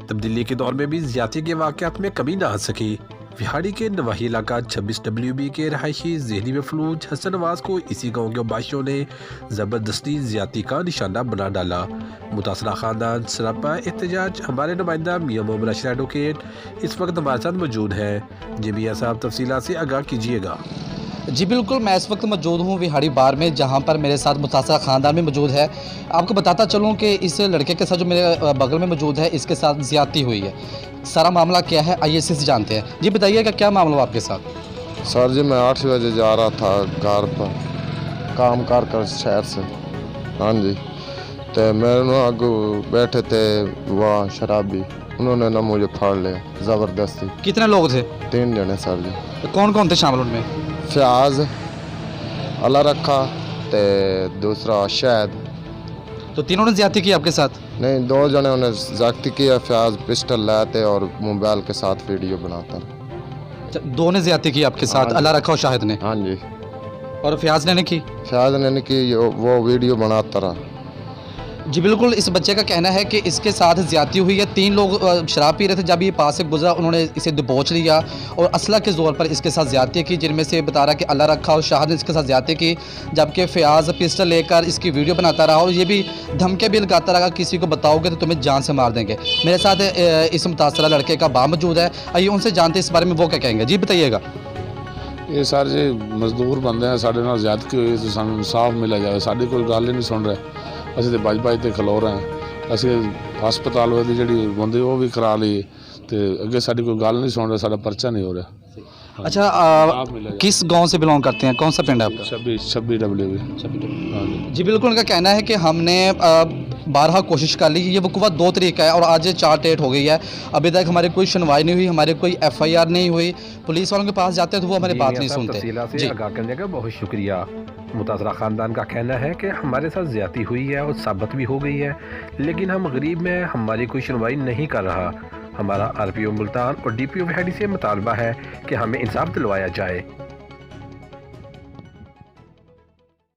تبدیلی کے دور میں بھی زیادتی کے واقعات میں کمی نہ آ سکی۔ وہاڑی کے نواحی علاقہ 26 WB کے رہائشی ذہنی مفلوج حسن نواز کو اسی گاؤں کے باشندوں نے زبردستی زیادتی کا نشانہ بنا ڈالا۔ متاثرہ خاندان سراپا احتجاج۔ ہمارے نمائندہ میاں محمد اشرف ایڈوکیٹ اس وقت ہمارے ساتھ موجود ہیں۔ جی میاں صاحب تفصیلات سے آگاہ کیجیے گا۔ جی بالکل، میں اس وقت موجود ہوں وہاڑی بار میں، جہاں پر میرے ساتھ متاثرہ خاندان بھی موجود ہے۔ آپ کو بتاتا چلوں کہ اس لڑکے کے ساتھ جو میرے بغل میں موجود ہے، اس کے ساتھ زیادتی ہوئی ہے۔ سارا معاملہ کیا ہے آئیے سے جانتے ہیں۔ جی بتائیے کہ کیا معاملہ ہوا آپ کے ساتھ؟ سر جی میں 8 بجے جا رہا تھا گھر پر کام کر شہر سے، ہاں جی، تو میرے آگے بیٹھے تھے وہ شرابی، انہوں نے نا مجھے پھاڑ لیا زبردستی۔ کتنے لوگ تھے؟ 3 جنے سر جی۔ کون کون تھے شامل ان میں؟ فیاض، اللہ رکھا تے دوسرا شاید۔ تو تینوں نے زیادتی کی آپ کے ساتھ؟ نہیں، 2 جنے انہیں زیادتی کیا۔ فیاض پسٹل لاتے اور موبائل کے ساتھ ویڈیو بناتا۔ 2 نے زیادتی کی آپ کے ساتھ، اللہ رکھا اور شاہد نے؟ ہاں جی۔ اور فیاض نے نہیں کی؟ فیاض نے نہیں کی، وہ ویڈیو بناتا رہا۔ جی بالکل، اس بچے کا کہنا ہے کہ اس کے ساتھ زیادتی ہوئی ہے۔ 3 لوگ شراب پی رہے تھے، جب یہ پاس سے گزرا انہوں نے اسے دبوچ لیا اور اسلحہ کے زور پر اس کے ساتھ زیادتی کی، جن میں سے بتا رہا کہ اللہ رکھا اور شاہد نے اس کے ساتھ زیادتی کی، جبکہ فیاض پسٹل لے کر اس کی ویڈیو بناتا رہا اور یہ بھی دھمکے بھی لگاتا رہا، کسی کو بتاؤ گے تو تمہیں جان سے مار دیں گے۔ میرے ساتھ اس متاثرہ لڑکے کا باپ موجود ہے، آئیے ان سے جانتے اس بارے میں وہ کیا کہیں گے۔ جی بتائیے گا۔ یہ سر جی مزدور بندے ہیں، سارے نال زیادتی ہوئی تو سانوں انصاف ملا جائے۔ ساری کوئی گل ہی نہیں سن رہے، اسی تو بج تے کھلو رہے ہیں۔ اسی ہسپتال والی جڑی بندی وہ بھی کرا لی، تو اگے ساری کوئی گل نہیں سن رہے، سارا پرچہ نہیں ہو رہا۔ اچھا، کس گاؤں سے بلونگ کرتے ہیں؟ کون سا پنڈ ہے آپ کا؟ 26 WB۔ جی بالکل، ان کا کہنا ہے کہ ہم نے بارہا کوشش کر لی، یہ وقوع 2 طریقہ ہے اور آج 4 ڈیٹ ہو گئی ہے، ابھی تک ہماری کوئی سنوائی نہیں ہوئی، ہمارے کوئی FIR نہیں ہوئی۔ پولیس والوں کے پاس جاتے ہیں تو وہ ہماری بات نہیں سنتے۔ تفصیلات سے آگاہ کرنے کا بہت شکریہ۔ متاثرہ خاندان کا کہنا ہے کہ ہمارے ساتھ زیادتی ہوئی ہے اور ثابت بھی ہو گئی ہے، لیکن ہم غریب میں ہماری کوئی سنوائی نہیں کر رہا۔ ہمارا RPO ملتان اور DPO وہاڑی سے مطالبہ ہے کہ ہمیں انصاف دلوایا جائے۔